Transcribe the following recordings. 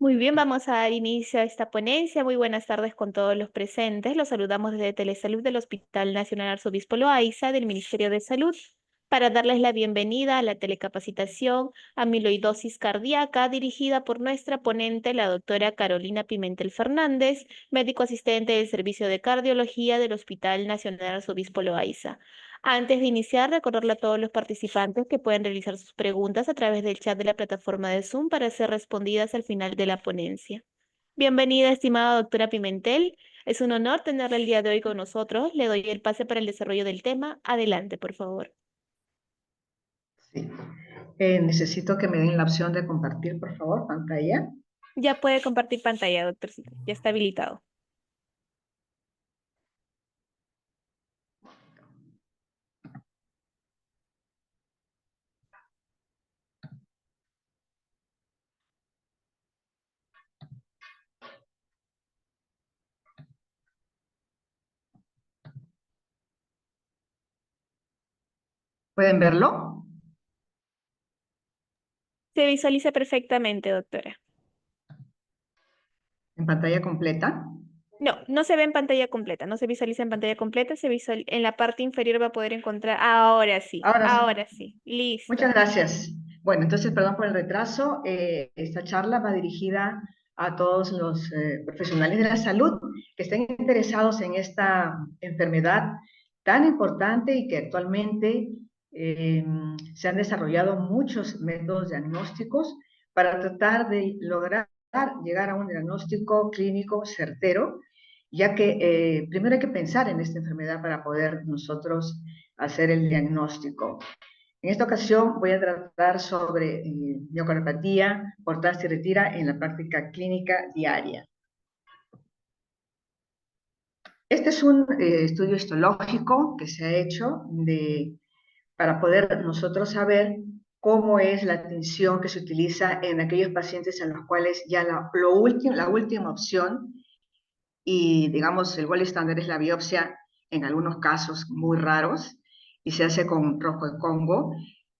Muy bien, vamos a dar inicio a esta ponencia. Muy buenas tardes con todos los presentes. Los saludamos desde Telesalud del Hospital Nacional Arzobispo Loaiza del Ministerio de Salud para darles la bienvenida a la telecapacitación Amiloidosis Cardíaca dirigida por nuestra ponente, la doctora Carolina Pimentel Fernández, médico asistente del Servicio de Cardiología del Hospital Nacional Arzobispo Loaiza. Antes de iniciar, recordarle a todos los participantes que pueden realizar sus preguntas a través del chat de la plataforma de Zoom para ser respondidas al final de la ponencia. Bienvenida, estimada doctora Pimentel. Es un honor tenerla el día de hoy con nosotros. Le doy el pase para el desarrollo del tema. Adelante, por favor. Sí. Necesito que me den la opción de compartir, por favor, pantalla. Ya puede compartir pantalla, doctorcita. Ya está habilitado. ¿Pueden verlo? Se visualiza perfectamente, doctora. ¿En pantalla completa? No, no se ve en pantalla completa, no se visualiza en pantalla completa, en la parte inferior va a poder encontrar, Ahora sí. ahora sí, Muchas listo. gracias. Bueno, entonces, perdón por el retraso. Esta charla va dirigida a todos los profesionales de la salud que estén interesados en esta enfermedad tan importante y que actualmente eh, se han desarrollado muchos métodos diagnósticos para tratar de lograr llegar a un diagnóstico clínico certero, ya que primero hay que pensar en esta enfermedad para poder nosotros hacer el diagnóstico. En esta ocasión voy a tratar sobre miocardiopatía por TAS y retira en la práctica clínica diaria. Este es un estudio histológico que se ha hecho para poder nosotros saber cómo es la atención que se utiliza en aquellos pacientes en los cuales ya la última opción y digamos el gol estándar es la biopsia en algunos casos muy raros y se hace con rojo de Congo,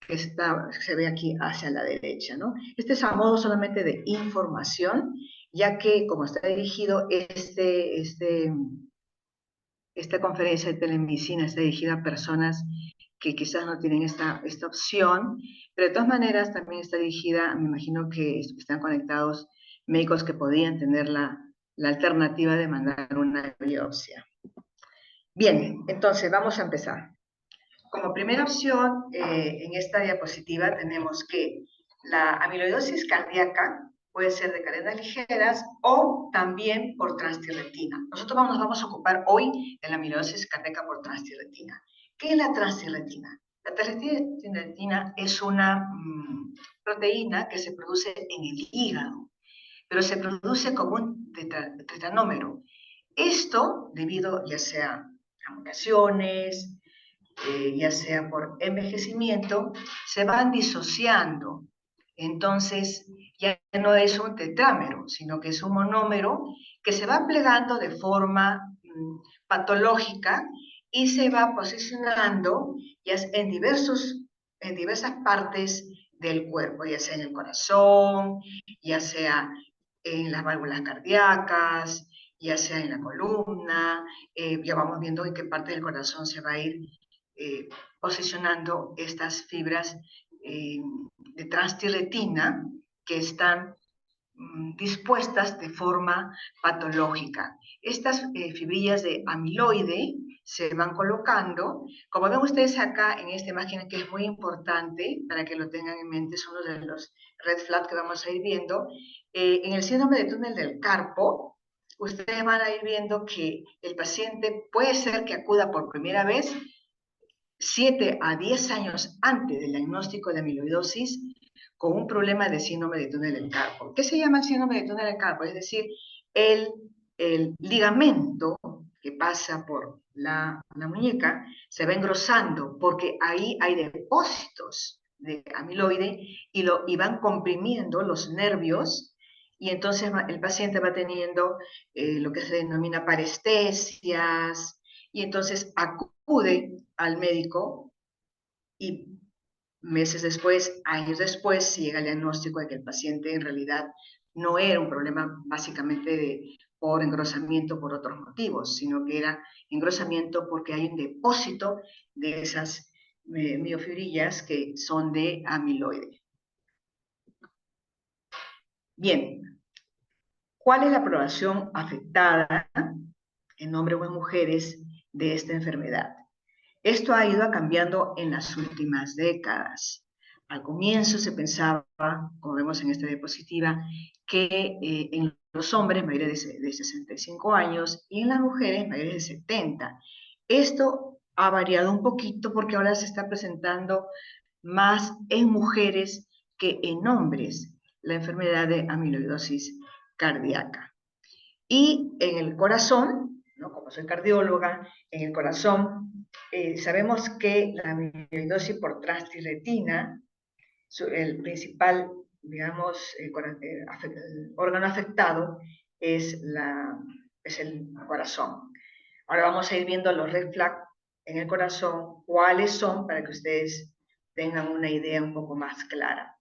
que se ve aquí hacia la derecha, ¿no? Este es a modo solamente de información, ya que como está dirigido esta conferencia de telemedicina está dirigida a personas que quizás no tienen esta opción, pero de todas maneras también está dirigida, me imagino que están conectados médicos que podían tener la alternativa de mandar una biopsia. Bien, entonces vamos a empezar. Como primera opción, en esta diapositiva tenemos que la amiloidosis cardíaca puede ser de cadenas ligeras o también por transtirretina. Nosotros nos vamos a ocupar hoy de la amiloidosis cardíaca por transtirretina. ¿Qué es la transtirretina? La transtirretina es una proteína que se produce en el hígado, pero se produce como un tetranómero. Esto, debido ya sea a mutaciones, ya sea por envejecimiento, se van disociando. Entonces, ya no es un tetrámero, sino que es un monómero que se va plegando de forma patológica y se va posicionando ya en diversas partes del cuerpo, ya sea en el corazón, ya sea en las válvulas cardíacas, ya sea en la columna, ya vamos viendo en qué parte del corazón se va a ir posicionando estas fibras de transtirretina que están dispuestas de forma patológica. Estas fibrillas de amiloide se van colocando, como ven ustedes acá en esta imagen que es muy importante para que lo tengan en mente, son uno de los red flags que vamos a ir viendo, en el síndrome de túnel del carpo, ustedes van a ir viendo que el paciente puede ser que acuda por primera vez 7 a 10 años antes del diagnóstico de amiloidosis con un problema de síndrome de túnel del carpo. ¿Qué se llama el síndrome de túnel del carpo? Es decir, el ligamento que pasa por la muñeca se va engrosando porque ahí hay depósitos de amiloide y van comprimiendo los nervios y entonces el paciente va teniendo lo que se denomina parestesias y entonces acude al médico y meses después, años después, se llega al diagnóstico de que el paciente en realidad no era un problema básicamente por engrosamiento por otros motivos, sino que era engrosamiento porque hay un depósito de esas miofibrillas que son de amiloide. Bien, ¿cuál es la población afectada en hombres o en mujeres de esta enfermedad? Esto ha ido cambiando en las últimas décadas. Al comienzo se pensaba, como vemos en esta diapositiva, que en los hombres mayores de 65 años y en las mujeres mayores de 70. Esto ha variado un poquito porque ahora se está presentando más en mujeres que en hombres la enfermedad de amiloidosis cardíaca. Y en el corazón, ¿no? Como soy cardióloga, en el corazón sabemos que la amiloidosis por transtirretina, el principal, digamos, el órgano afectado es el corazón. Ahora vamos a ir viendo los red flags en el corazón, cuáles son, para que ustedes tengan una idea un poco más clara.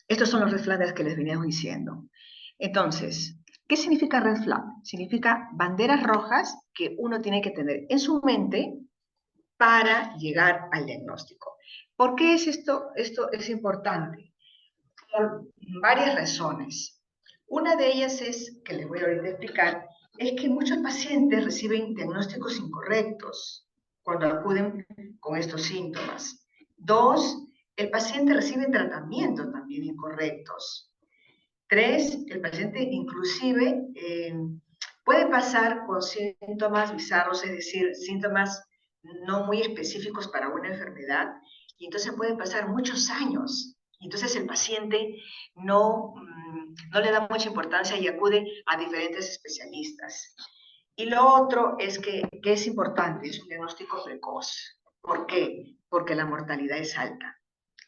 Estos son los red flags que les veníamos diciendo. Entonces, ¿qué significa red flag? Significa banderas rojas que uno tiene que tener en su mente para llegar al diagnóstico. ¿Por qué es esto? Esto es importante. Por varias razones. Una de ellas es, que les voy a explicar, es que muchos pacientes reciben diagnósticos incorrectos cuando acuden con estos síntomas. Dos, el paciente recibe tratamientos también incorrectos. Tres, el paciente inclusive puede pasar con síntomas bizarros, es decir, síntomas no muy específicos para una enfermedad, y entonces pueden pasar muchos años. Y entonces el paciente no le da mucha importancia y acude a diferentes especialistas. Y lo otro es que es importante, es un diagnóstico precoz. ¿Por qué? Porque la mortalidad es alta.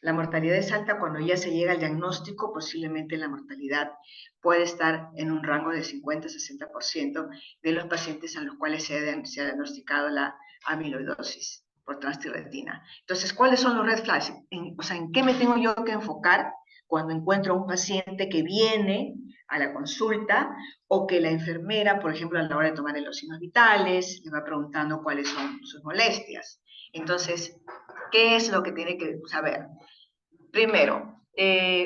La mortalidad es alta cuando ya se llega al diagnóstico, posiblemente la mortalidad puede estar en un rango de 50-60% de los pacientes a los cuales se ha diagnosticado la amiloidosis por transtirretina. Entonces, ¿cuáles son los red flags? ¿En qué me tengo yo que enfocar cuando encuentro a un paciente que viene a la consulta o que la enfermera, por ejemplo, a la hora de tomar los signos vitales, le va preguntando cuáles son sus molestias? Entonces, ¿qué es lo que tiene que saber? Primero,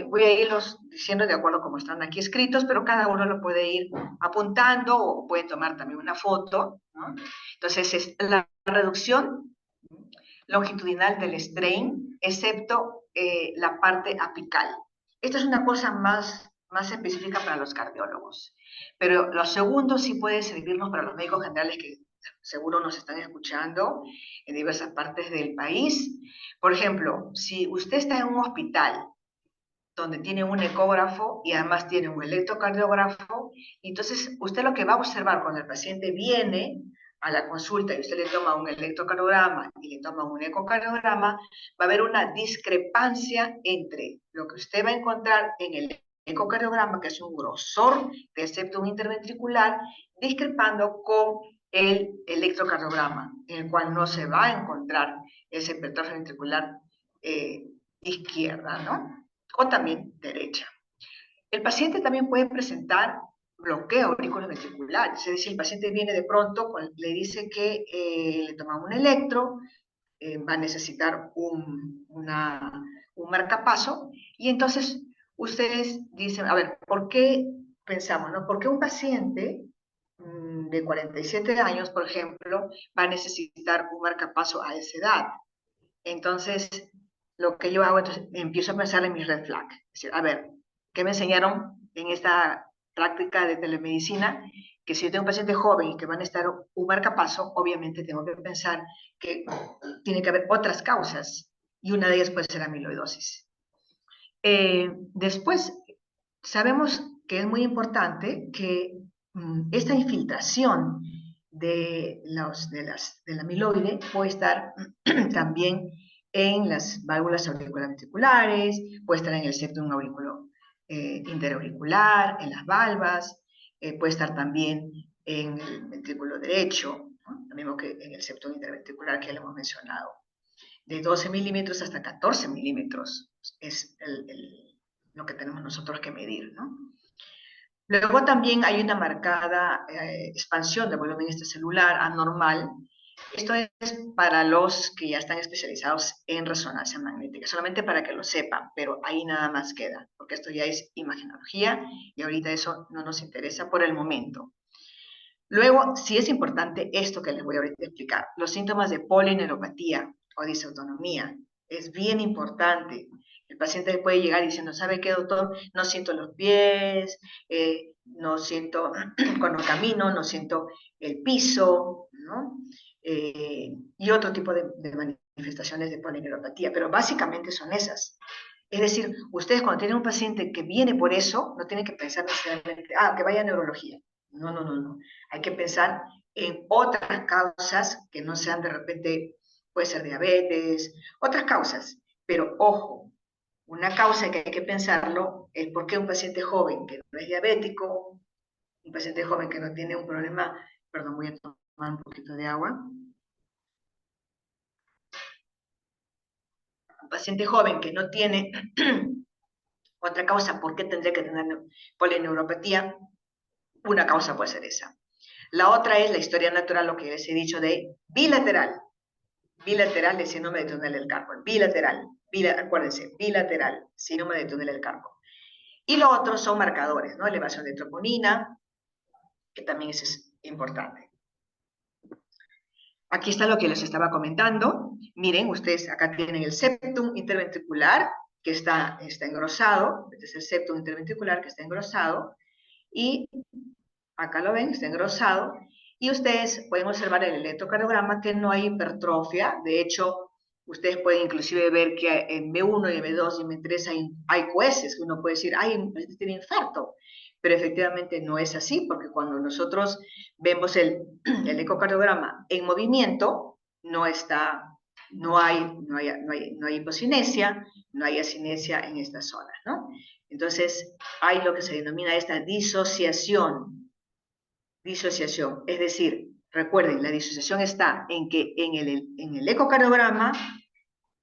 voy a irlos diciendo de acuerdo como están aquí escritos, pero cada uno lo puede ir apuntando o puede tomar también una foto, ¿no? Entonces, es la reducción longitudinal del strain, excepto la parte apical. Esta es una cosa más específica para los cardiólogos. Pero lo segundo sí puede servirnos para los médicos generales que seguro nos están escuchando en diversas partes del país. Por ejemplo, si usted está en un hospital donde tiene un ecógrafo y además tiene un electrocardiógrafo, entonces usted lo que va a observar cuando el paciente viene a la consulta y usted le toma un electrocardiograma y le toma un ecocardiograma, va a haber una discrepancia entre lo que usted va a encontrar en el ecocardiograma, que es un grosor del septum interventricular, discrepando con el electrocardiograma, en el cual no se va a encontrar ese hipertrofia ventricular izquierda, ¿no? O también derecha. El paciente también puede presentar bloqueo auriculoventricular, es decir, el paciente viene de pronto, le dice que le toma un electro, va a necesitar un marcapaso, y entonces ustedes dicen, a ver, ¿por qué pensamos, no? ¿Por qué un paciente de 47 años, por ejemplo, va a necesitar un marcapaso a esa edad? Entonces, lo que yo hago, entonces, empiezo a pensar en mis red flags. Es decir, a ver, ¿qué me enseñaron en esta práctica de telemedicina? Que si yo tengo un paciente joven y que va a necesitar un marcapaso, obviamente tengo que pensar que tiene que haber otras causas, y una de ellas puede ser amiloidosis. Después, sabemos que es muy importante que esta infiltración de la amiloide puede estar también en las válvulas auriculoventriculares, puede estar en el septum interauricular, en las valvas, puede estar también en el ventrículo derecho, ¿no? Lo mismo que en el septum interventricular que ya lo hemos mencionado. De 12 milímetros hasta 14 milímetros es lo que tenemos nosotros que medir, ¿no? Luego también hay una marcada expansión del volumen extracelular anormal. Esto es para los que ya están especializados en resonancia magnética, solamente para que lo sepan, pero ahí nada más queda, porque esto ya es imagenología y ahorita eso no nos interesa por el momento. Luego, sí es importante esto que les voy a ahorita explicar, los síntomas de polineuropatía o disautonomía. Es bien importante. El paciente puede llegar diciendo, ¿sabe qué, doctor? No siento los pies, no siento cuando camino, no siento el piso, ¿no? Y otro tipo de manifestaciones de polineuropatía, pero básicamente son esas. Es decir, ustedes cuando tienen un paciente que viene por eso, no tienen que pensar necesariamente, que vaya a neurología. No, no, no, no. Hay que pensar en otras causas que no sean de repente, puede ser diabetes, otras causas. Pero ojo, una causa que hay que pensarlo es por qué un paciente joven que no es diabético, un paciente joven que no tiene un problema, perdón, voy a tomar un poquito de agua. Un paciente joven que no tiene otra causa, ¿por qué tendría que tener polineuropatía? Una causa puede ser esa. La otra es la historia natural, lo que les he dicho de bilateral. Bilateral de síndrome de túnel del carpo. Bilateral, acuérdense, bilateral, síndrome de túnel del carpo. Y lo otro son marcadores, ¿no? Elevación de troponina, que también es importante. Aquí está lo que les estaba comentando. Miren, ustedes acá tienen el septum interventricular, que está engrosado. Este es el septum interventricular que está engrosado. Y acá lo ven, está engrosado. Y ustedes pueden observar el electrocardiograma que no hay hipertrofia. De hecho, ustedes pueden inclusive ver que en B1 y en B2 y en B3 hay coheces, que uno puede decir, ay, este tiene infarto. Pero efectivamente no es así, porque cuando nosotros vemos el ecocardiograma en movimiento, no hay hipocinesia, no hay acinesia en estas zonas, ¿no? Entonces, hay lo que se denomina esta disociación. Disociación, es decir, recuerden, la disociación está en que en el ecocardiograma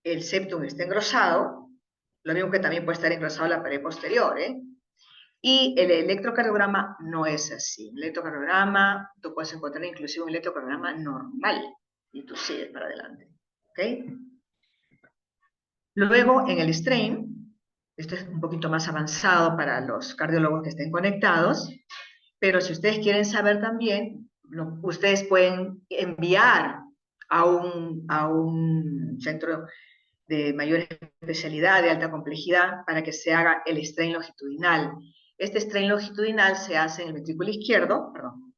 el septum está engrosado, lo mismo que también puede estar engrosado la pared posterior, ¿eh? Y el electrocardiograma no es así. El electrocardiograma, tú puedes encontrar inclusive un electrocardiograma normal y tú sigues para adelante, ¿ok? Luego, en el strain, esto es un poquito más avanzado para los cardiólogos que estén conectados, pero si ustedes quieren saber también, ustedes pueden enviar a un centro de mayor especialidad, de alta complejidad, para que se haga el strain longitudinal. Este strain longitudinal se hace en el ventrículo izquierdo, perdón.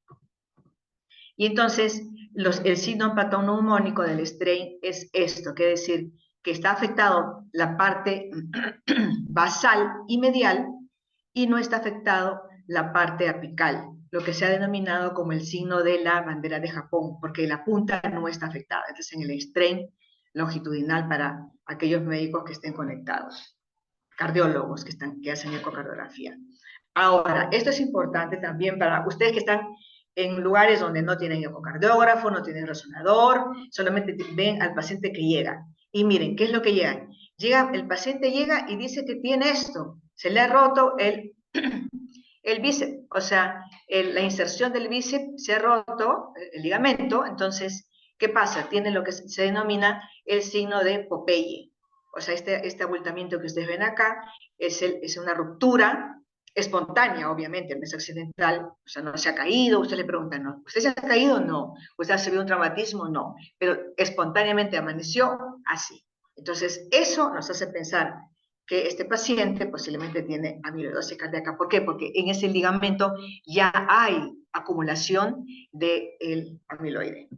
Y entonces, el signo patoneumónico del strain es esto, quiere decir que está afectado la parte basal y medial y no está afectado la parte apical, lo que se ha denominado como el signo de la bandera de Japón, porque la punta no está afectada. Entonces, en el strain longitudinal para aquellos médicos que estén conectados, cardiólogos que hacen ecocardiografía. Ahora, esto es importante también para ustedes que están en lugares donde no tienen ecocardiógrafo, no tienen resonador, solamente ven al paciente que llega. Y miren, ¿qué es lo que llega? El paciente llega y dice que tiene esto, se le ha roto el bíceps, o sea, la inserción del bíceps se ha roto, el ligamento, entonces, ¿qué pasa? Tiene lo que se denomina el signo de Popeye. O sea, este abultamiento que ustedes ven acá es una ruptura espontánea, obviamente, el mes occidental, o sea, no se ha caído, usted le pregunta, ¿no? ¿Usted se ha caído? No. ¿Usted ha recibido un traumatismo? No. Pero espontáneamente amaneció así. Entonces, eso nos hace pensar que este paciente posiblemente tiene amiloidosis cardíaca. ¿Por qué? Porque en ese ligamento ya hay acumulación del amiloide.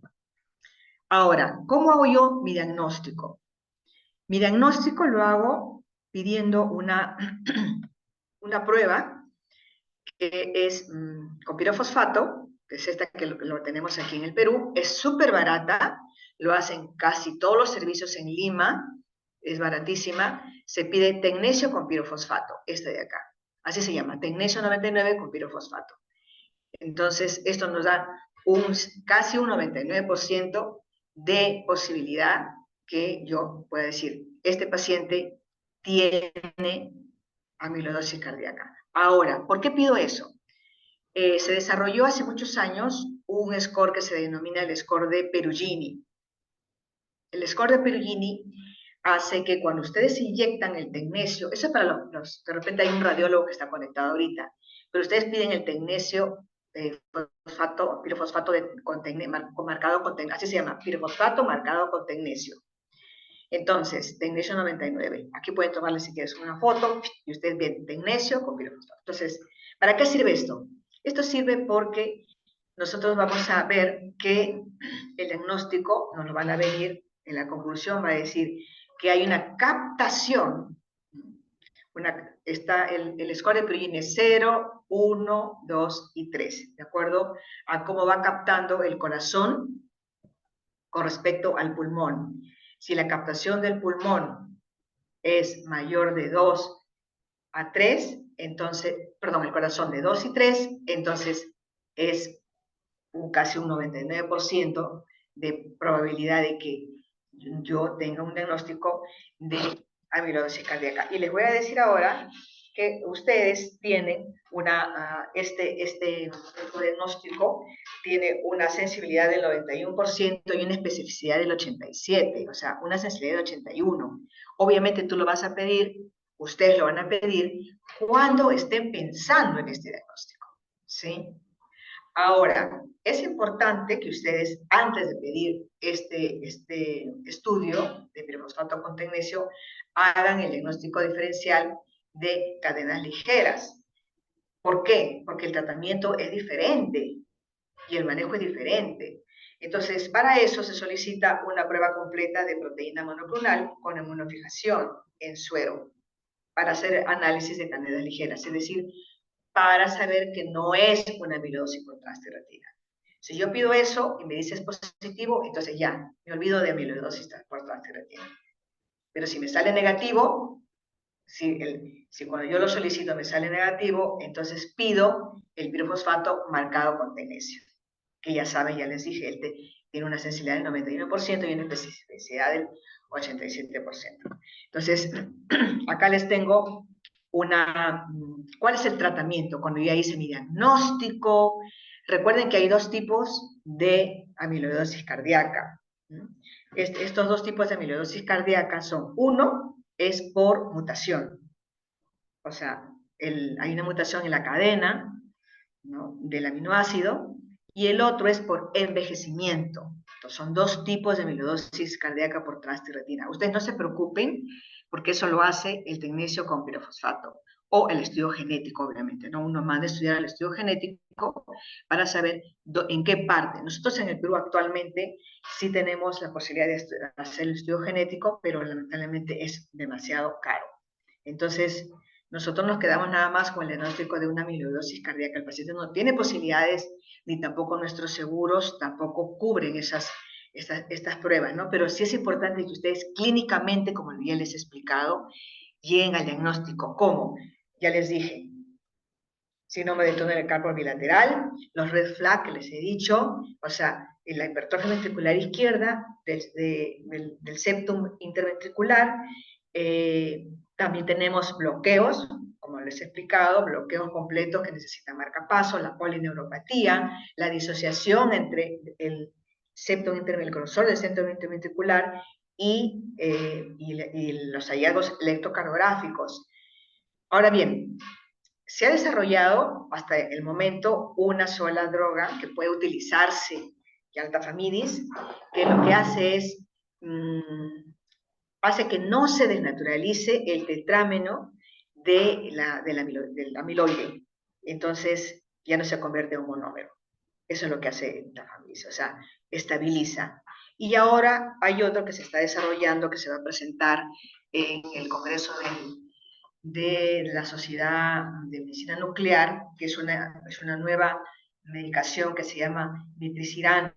Ahora, ¿cómo hago yo mi diagnóstico? Mi diagnóstico lo hago pidiendo una prueba que es con pirofosfato, que es esta que lo tenemos aquí en el Perú, es súper barata, lo hacen casi todos los servicios en Lima, es baratísima, se pide tecnesio con pirofosfato, este de acá, así se llama, tecnesio 99 con pirofosfato. Entonces, esto nos da casi un 99% de posibilidad que yo pueda decir, este paciente tiene amiloidosis cardíaca. Ahora, ¿por qué pido eso? Se desarrolló hace muchos años un score que se denomina el score de Perugini. El score de Perugini hace que cuando ustedes inyectan el tecnesio, eso es para de repente hay un radiólogo que está conectado ahorita, pero ustedes piden el tecnesio pirofosfato marcado con tecnesio, así se llama, pirofosfato marcado con tecnesio. Entonces, tecnesio 99. Aquí pueden tomarle si quieres una foto y ustedes ven tecnesio con pirofosfato. Entonces, ¿para qué sirve esto? Esto sirve porque nosotros vamos a ver que el diagnóstico nos lo van a venir en la conclusión, va a decir que hay una captación. Está el score de Perugini 0, 1, 2 y 3, ¿de acuerdo? A cómo va captando el corazón con respecto al pulmón. Si la captación del pulmón es mayor de 2 a 3, entonces, perdón, el corazón de 2 y 3, entonces es casi un 99% de probabilidad de que yo tenga un diagnóstico de amiloidosis cardíaca. Y les voy a decir ahora que ustedes tienen este diagnóstico tiene una sensibilidad del 91% y una especificidad del 87%, o sea, una sensibilidad del 81%. Obviamente tú lo vas a pedir, ustedes lo van a pedir cuando estén pensando en este diagnóstico, ¿sí? Ahora, es importante que ustedes, antes de pedir este estudio de pirofosfato con tecnesio, hagan el diagnóstico diferencial de cadenas ligeras. ¿Por qué? Porque el tratamiento es diferente y el manejo es diferente. Entonces, para eso se solicita una prueba completa de proteína monoclonal con inmunofijación en suero para hacer análisis de cadenas ligeras, es decir, para saber que no es una amiloidosis por transtiratina. Si yo pido eso y me dices positivo, entonces ya, me olvido de amiloidosis por transtiratina. Pero si me sale negativo, si cuando yo lo solicito me sale negativo, entonces pido el pirofosfato marcado con tecnesio, que ya saben, ya les dije, tiene una sensibilidad del 91% y una especificidad del 87%. Entonces, acá les tengo ¿cuál es el tratamiento? Cuando ya hice mi diagnóstico, recuerden que hay dos tipos de amiloidosis cardíaca. Estos dos tipos de amiloidosis cardíaca son, uno es por mutación, o sea, hay una mutación en la cadena, ¿no?, del aminoácido, y el otro es por envejecimiento. Entonces, son dos tipos de amiloidosis cardíaca por transtiratina. Ustedes no se preocupen, porque eso lo hace el tecnesio con pirofosfato, o el estudio genético, obviamente, ¿no? Uno manda a estudiar el estudio genético para saber en qué parte. Nosotros en el Perú actualmente sí tenemos la posibilidad de hacer el estudio genético, pero lamentablemente es demasiado caro. Entonces, nosotros nos quedamos nada más con el diagnóstico de una amiloidosis cardíaca. El paciente no tiene posibilidades, ni tampoco nuestros seguros tampoco cubren estas pruebas, ¿no? Pero sí es importante que ustedes clínicamente, como ya les he explicado, lleguen al diagnóstico. ¿Cómo? Ya les dije, síndrome de túnel carpio bilateral, los red flag que les he dicho, o sea, en la hipertrofia ventricular izquierda del septum interventricular. También tenemos bloqueos, como les he explicado, bloqueos completos que necesitan marcapasos, la polineuropatía, la disociación entre el septum interventricular del septum interventricular y los hallazgos electrocardiográficos. Ahora bien, se ha desarrollado hasta el momento una sola droga que puede utilizarse, Yaltafamidis, que lo que hace es hace que no se desnaturalice el tetrámeno del amiloide. Entonces ya no se convierte en un monómero. Eso es lo que hace Tafamidis, o sea, estabiliza. Y ahora hay otro que se está desarrollando, que se va a presentar en el Congreso de la Sociedad de Medicina Nuclear, que es una nueva medicación que se llama Vitriciran.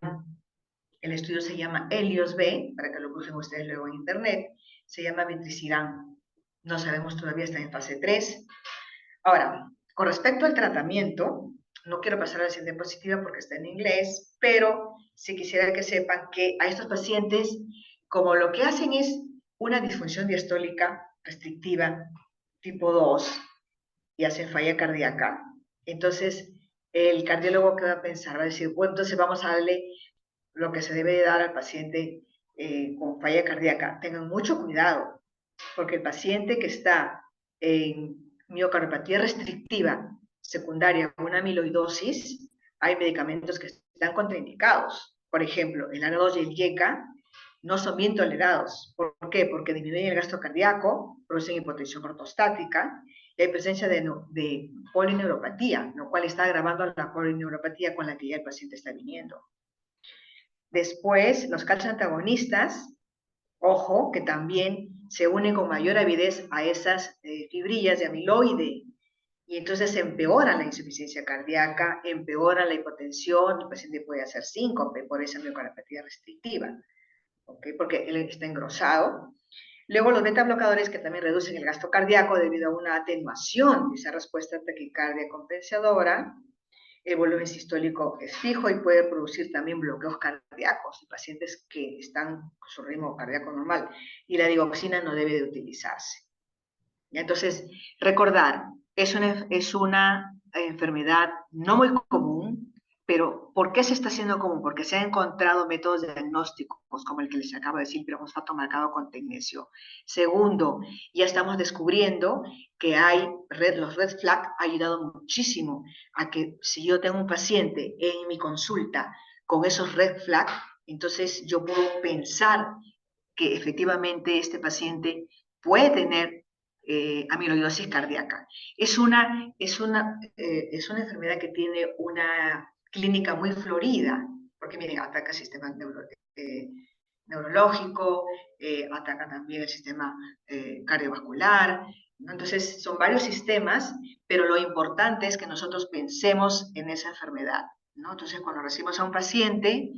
El estudio se llama Helios-B, para que lo busquen ustedes luego en internet, se llama Vitriciran. No sabemos todavía, está en fase 3. Ahora, con respecto al tratamiento, no quiero pasar a la siguiente diapositiva porque está en inglés, pero sí quisiera que sepan que a estos pacientes, como lo que hacen es una disfunción diastólica restrictiva tipo 2, y hacen falla cardíaca, entonces el cardiólogo que va a pensar, va a decir, bueno, entonces vamos a darle lo que se debe dar al paciente con falla cardíaca. Tengan mucho cuidado, porque el paciente que está en miocardiopatía restrictiva secundaria a una amiloidosis, hay medicamentos que están contraindicados. Por ejemplo, el ANA2 y el YECA no son bien tolerados. ¿Por qué? Porque disminuyen el gasto cardíaco, producen hipotensión ortostática y hay presencia de polineuropatía, lo cual está agravando la polineuropatía con la que ya el paciente está viniendo. Después, los calcioantagonistas, ojo, que también se unen con mayor avidez a esas fibrillas de amiloide y entonces empeora la insuficiencia cardíaca, empeora la hipotensión, el paciente puede hacer síncope por esa miocardiopatía restrictiva, ¿okay? Porque él está engrosado. Luego los beta bloqueadores que también reducen el gasto cardíaco debido a una atenuación de esa respuesta taquicardia compensadora. El volumen sistólico es fijo y puede producir también bloqueos cardíacos en pacientes que están con su ritmo cardíaco normal. Y la digoxina no debe de utilizarse. Entonces, recordar, es una enfermedad no muy común, pero ¿por qué se está haciendo común? Porque se han encontrado métodos diagnósticos, como el que les acabo de decir, pirofosfato marcado con tecnesio. Segundo, ya estamos descubriendo que los red flag ha ayudado muchísimo a que si yo tengo un paciente en mi consulta con esos red flag, entonces yo puedo pensar que efectivamente este paciente puede tener amiloidosis cardíaca. Es una enfermedad que tiene una clínica muy florida, porque miren, ataca el sistema neurológico, ataca también el sistema cardiovascular, ¿no? Entonces son varios sistemas, pero lo importante es que nosotros pensemos en esa enfermedad, ¿no? Entonces cuando recibimos a un paciente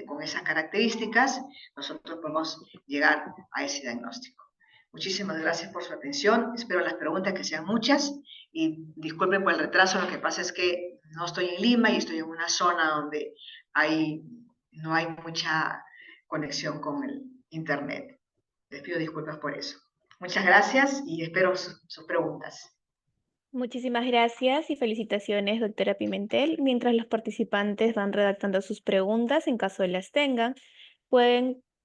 con esas características, nosotros podemos llegar a ese diagnóstico. Muchísimas gracias por su atención. Espero las preguntas que sean muchas y disculpen por el retraso. Lo que pasa es que no estoy en Lima y estoy en una zona donde no hay mucha conexión con el internet. Les pido disculpas por eso. Muchas gracias y espero sus preguntas. Muchísimas gracias y felicitaciones, doctora Pimentel. Mientras los participantes van redactando sus preguntas, en caso de las tengan,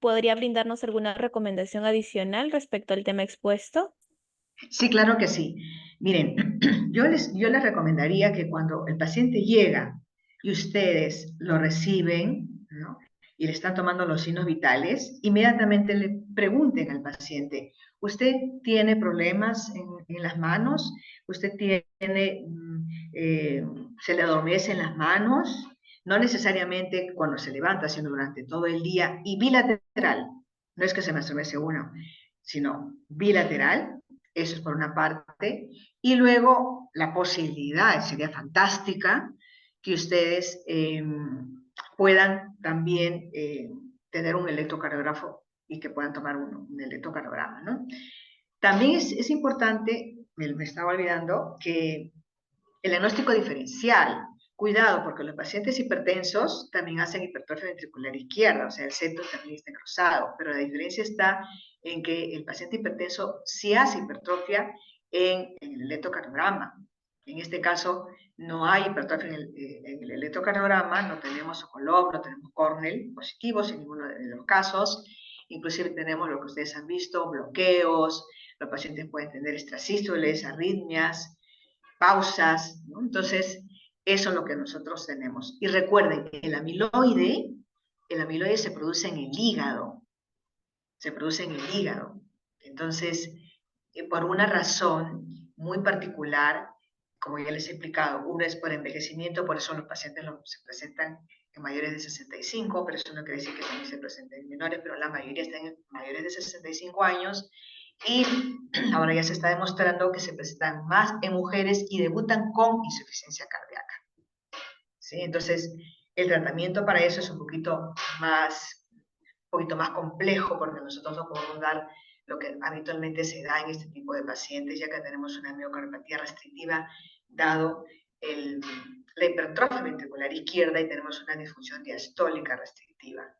¿podría brindarnos alguna recomendación adicional respecto al tema expuesto? Sí, claro que sí. Miren, yo les recomendaría que cuando el paciente llega y ustedes lo reciben, ¿no? Y le están tomando los signos vitales, inmediatamente le pregunten al paciente, ¿usted tiene problemas en las manos? ¿Usted tiene, se le adormecen las manos? No necesariamente cuando se levanta, sino durante todo el día y bilateral. No es que se me adormece uno, sino bilateral. Eso es por una parte. Y luego la posibilidad, sería fantástica, que ustedes puedan también tener un electrocardiógrafo y que puedan tomar un electrocardiograma, ¿no? También es importante, me estaba olvidando, que el diagnóstico diferencial, cuidado, porque los pacientes hipertensos también hacen hipertrofia ventricular izquierda, o sea, el centro también está cruzado, pero la diferencia está en que el paciente hipertenso sí hace hipertrofia en el electrocardiograma. En este caso, no hay hipertrofia en el electrocardiograma, no tenemos Sokolov, no tenemos Cornell positivos en ninguno de los casos, inclusive tenemos lo que ustedes han visto, bloqueos, los pacientes pueden tener extrasístoles, arritmias, pausas, ¿no? Entonces, eso es lo que nosotros tenemos. Y recuerden, el amiloide se produce en el hígado, se produce en el hígado. Entonces, por una razón muy particular, como ya les he explicado, una es por envejecimiento, por eso los pacientes se presentan en mayores de 65, pero eso no quiere decir que también se presenten en menores, pero la mayoría están en mayores de 65 años, y ahora ya se está demostrando que se presentan más en mujeres y debutan con insuficiencia cardíaca, ¿sí? Entonces, el tratamiento para eso es un poquito más complejo, porque nosotros no podemos dar lo que habitualmente se da en este tipo de pacientes, ya que tenemos una miocardiopatía restrictiva, dado la hipertrofia ventricular izquierda y tenemos una disfunción diastólica restrictiva.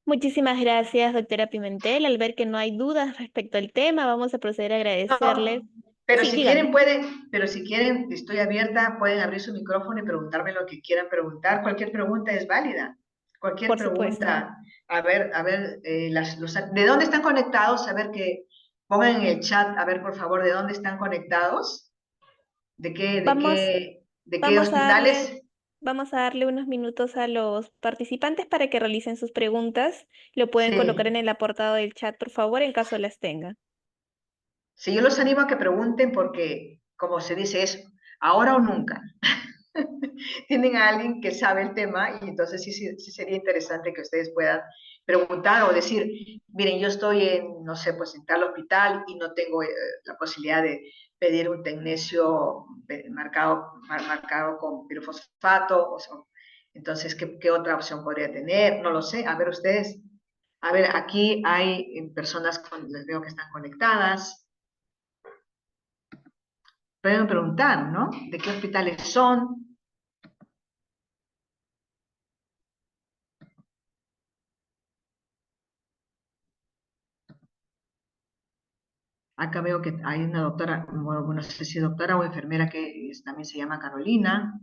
Muchísimas gracias, doctora Pimentel. Al ver que no hay dudas respecto al tema, vamos a proceder a agradecerles Pero Sí, si quieren, dígame, pueden, pero si quieren, estoy abierta, pueden abrir su micrófono y preguntarme lo que quieran preguntar. Cualquier pregunta es válida. Cualquier por supuesto. pregunta. A ver, ¿de dónde están conectados? A ver que pongan en el chat, a ver, por favor, ¿de dónde están conectados? Vamos, De qué vamos a darle, hospitales? vamos a darle unos minutos a los participantes para que realicen sus preguntas. Lo pueden colocar en Sí, el apartado del chat, por favor, en caso las tengan. sí, yo los animo a que pregunten porque, como se dice, es ahora o nunca. Tienen a alguien que sabe el tema y entonces sí sería interesante que ustedes puedan preguntar o decir, miren, yo estoy en, no sé, pues en tal hospital y no tengo la posibilidad de pedir un tecnesio marcado con pirofosfato, entonces, ¿qué otra opción podría tener? No lo sé, a ver ustedes. A ver, aquí hay personas, les veo que están conectadas, pueden preguntar, ¿no? ¿De qué hospitales son? Acá veo que hay una doctora, bueno, no sé si doctora o enfermera que también se llama Carolina.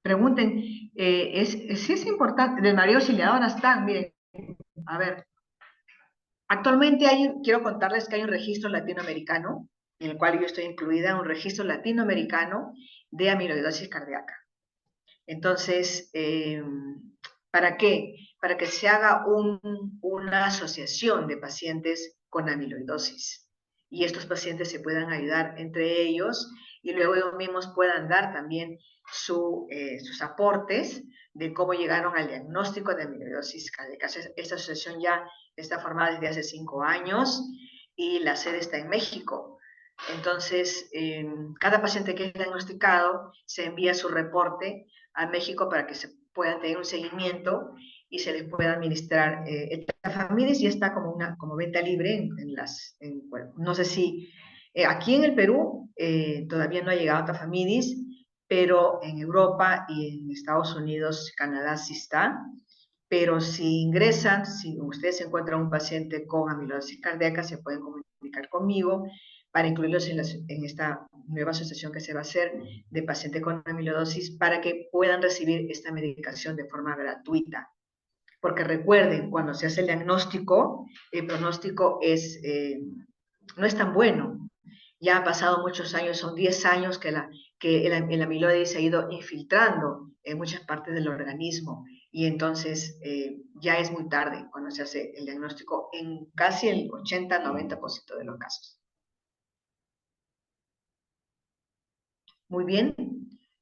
Pregunten, si es importante, del María Auxiliadora están, miren, a ver, actualmente quiero contarles que hay un registro latinoamericano, en el cual yo estoy incluida, un registro latinoamericano de amiloidosis cardíaca. Entonces, ¿para qué? Para que se haga una asociación de pacientes con amiloidosis y estos pacientes se puedan ayudar entre ellos y luego ellos mismos puedan dar también sus aportes de cómo llegaron al diagnóstico de amiloidosis cardíaca. Esta asociación ya está formada desde hace 5 años y la sede está en México. Entonces, cada paciente que es diagnosticado se envía su reporte a México para que se puedan tener un seguimiento y se les pueda administrar. El Tafamidis ya está como venta libre bueno, no sé si aquí en el Perú todavía no ha llegado Tafamidis, pero en Europa y en Estados Unidos, Canadá sí está. Pero si ingresan, si ustedes encuentran un paciente con amiloidosis cardíaca, se pueden comunicar conmigo para incluirlos en esta nueva asociación que se va a hacer de pacientes con amiloidosis para que puedan recibir esta medicación de forma gratuita. Porque recuerden, cuando se hace el pronóstico no es tan bueno. Ya han pasado muchos años, son 10 años que el amiloide se ha ido infiltrando en muchas partes del organismo y entonces ya es muy tarde cuando se hace el diagnóstico en casi el 80-90% de los casos. Muy bien,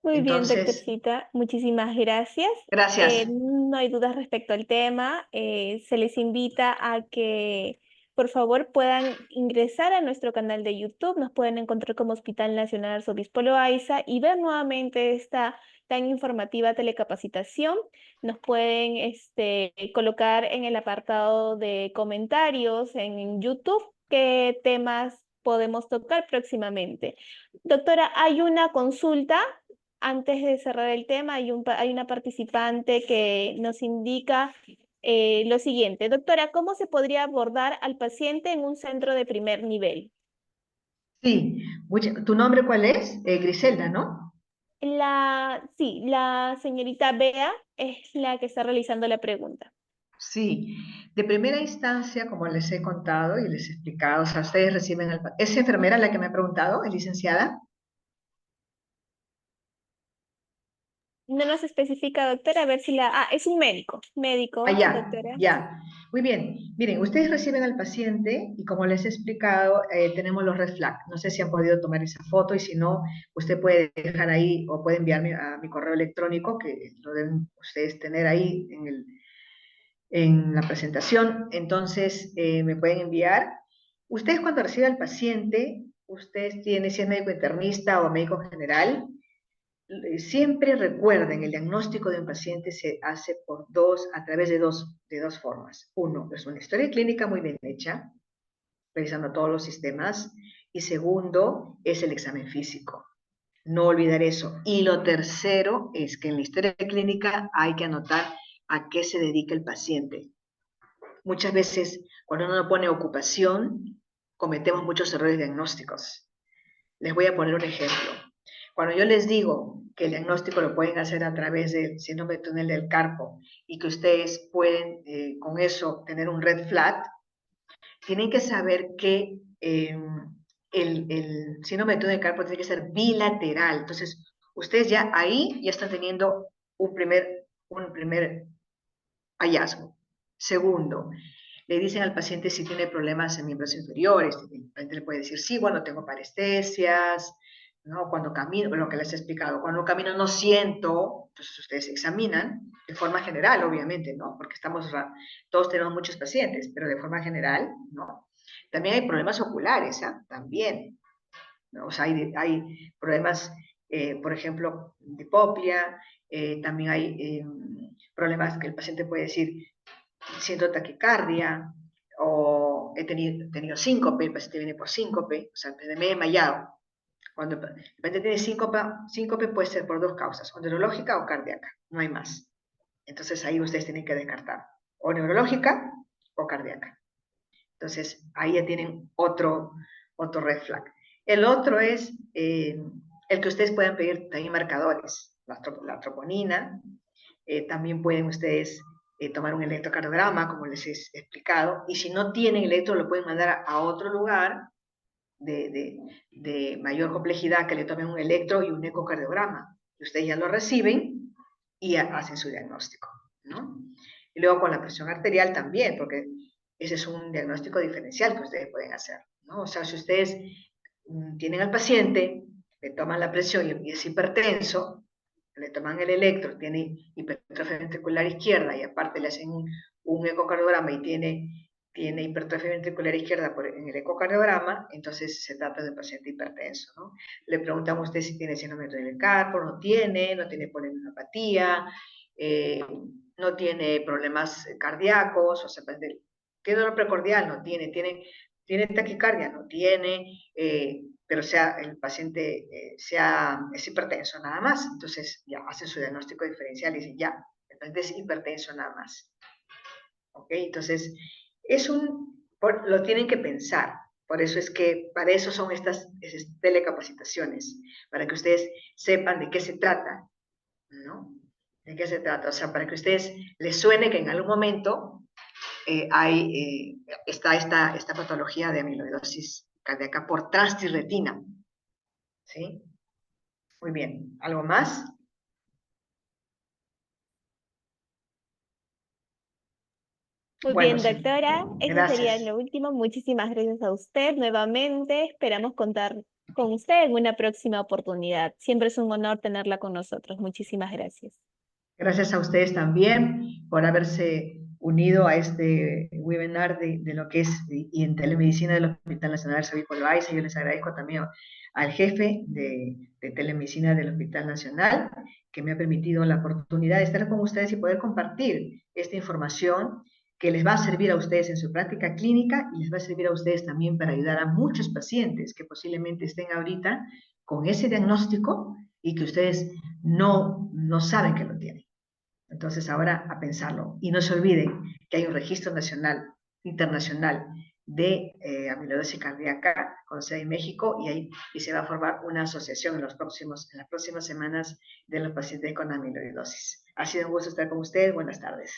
Muy bien, entonces, doctorcita, muchísimas gracias. gracias. No hay dudas respecto al tema. Se les invita a que, por favor, puedan ingresar a nuestro canal de YouTube. Nos pueden encontrar como Hospital Nacional Arzobispo Loaiza y ver nuevamente esta tan informativa telecapacitación. Nos pueden colocar en el apartado de comentarios en YouTube qué temas podemos tocar próximamente. Doctora, hay una consulta. Antes de cerrar el tema, hay una participante que nos indica lo siguiente. Doctora, ¿cómo se podría abordar al paciente en un centro de primer nivel? Sí, ¿tu nombre cuál es? Griselda, ¿no? Sí, la señorita Bea es la que está realizando la pregunta. Sí, de primera instancia, como les he contado y les he explicado, o sea, ustedes reciben ¿Es enfermera la que me ha preguntado? ¿Es licenciada? No nos especifica, doctora, a ver si la... Ah, es un médico. Ah, Médico, ya, doctora. ya. Muy bien. Miren, ustedes reciben al paciente y como les he explicado, tenemos los red flag. No sé si han podido tomar esa foto y si no, usted puede dejar ahí o puede enviarme a mi correo electrónico, que lo deben ustedes tener ahí en la presentación. Entonces, me pueden enviar. Ustedes cuando reciben al paciente, ustedes tienen, si es médico internista o médico general, siempre recuerden, el diagnóstico de un paciente se hace a través de dos formas. Uno, es una historia clínica muy bien hecha, revisando todos los sistemas. Y segundo, es el examen físico. No olvidar eso. Y lo tercero es que en la historia clínica hay que anotar a qué se dedica el paciente. Muchas veces, cuando uno pone ocupación, cometemos muchos errores diagnósticos. Les voy a poner un ejemplo. Cuando yo les digo que el diagnóstico lo pueden hacer a través del síndrome de túnel del carpo y que ustedes pueden con eso tener un red flag, tienen que saber que el síndrome de túnel del carpo tiene que ser bilateral. Entonces, ustedes ya ahí ya están teniendo un primer hallazgo. Segundo, le dicen al paciente si tiene problemas en miembros inferiores. El paciente le puede decir, sí, bueno, tengo parestesias, ¿no? Cuando camino, lo que les he explicado, cuando camino no siento, entonces ustedes examinan de forma general, obviamente, ¿no? Porque todos tenemos muchos pacientes, pero de forma general, ¿no? También hay problemas oculares, ¿eh? También, ¿no? O sea, hay problemas, por ejemplo, diplopia, también hay problemas que el paciente puede decir, siento taquicardia, o he tenido síncope, el paciente viene por síncope, o sea, me he desmayado. Cuando el paciente tiene síncope puede ser por dos causas, o neurológica o cardíaca, no hay más. Entonces ahí ustedes tienen que descartar, o neurológica o cardíaca. Entonces ahí ya tienen otro red flag. El otro es el que ustedes puedan pedir también marcadores, la troponina, también pueden ustedes tomar un electrocardiograma, como les he explicado, y si no tienen electro, lo pueden mandar a otro lugar de mayor complejidad, que le tomen un electro y un ecocardiograma. Ustedes ya lo reciben y hacen su diagnóstico, ¿no? Y luego con la presión arterial también, porque ese es un diagnóstico diferencial que ustedes pueden hacer, ¿no? O sea, si ustedes tienen al paciente, le toman la presión y es hipertenso, le toman el electro, tiene hipertrofia ventricular izquierda y aparte le hacen un ecocardiograma y tiene hipertrofia ventricular izquierda en el ecocardiograma, entonces se trata de un paciente hipertenso, ¿no? Le preguntamos a usted si tiene síndrome del carpo, no tiene polineumopatía, no tiene problemas cardíacos, o sea, tiene dolor precordial, no tiene taquicardia, no tiene, pero el paciente es hipertenso nada más, entonces ya hacen su diagnóstico diferencial y dicen, ya, el paciente es hipertenso nada más. ¿Ok? Entonces, lo tienen que pensar, por eso es que, para eso son estas telecapacitaciones, para que ustedes sepan de qué se trata, ¿no? ¿De qué se trata? O sea, para que a ustedes les suene que en algún momento está esta patología de amiloidosis cardíaca por transtirretina. ¿Sí? Muy bien. ¿Algo más? Muy Bueno, bien, sí. doctora. Eso sería Gracias. lo último. Muchísimas gracias a usted nuevamente. Esperamos contar con usted en una próxima oportunidad. Siempre es un honor tenerla con nosotros. Muchísimas gracias. Gracias a ustedes también por haberse unido a este webinar de lo que es y en telemedicina del Hospital Nacional Sabino Loaiza. Yo les agradezco también al jefe de telemedicina del Hospital Nacional, que me ha permitido la oportunidad de estar con ustedes y poder compartir esta información que les va a servir a ustedes en su práctica clínica y les va a servir a ustedes también para ayudar a muchos pacientes que posiblemente estén ahorita con ese diagnóstico y que ustedes no saben que lo tienen. Entonces ahora a pensarlo. Y no se olviden que hay un registro nacional, internacional de amiloidosis cardíaca con sede en México y se va a formar una asociación en las próximas semanas de los pacientes con amiloidosis. Ha sido un gusto estar con ustedes. Buenas tardes.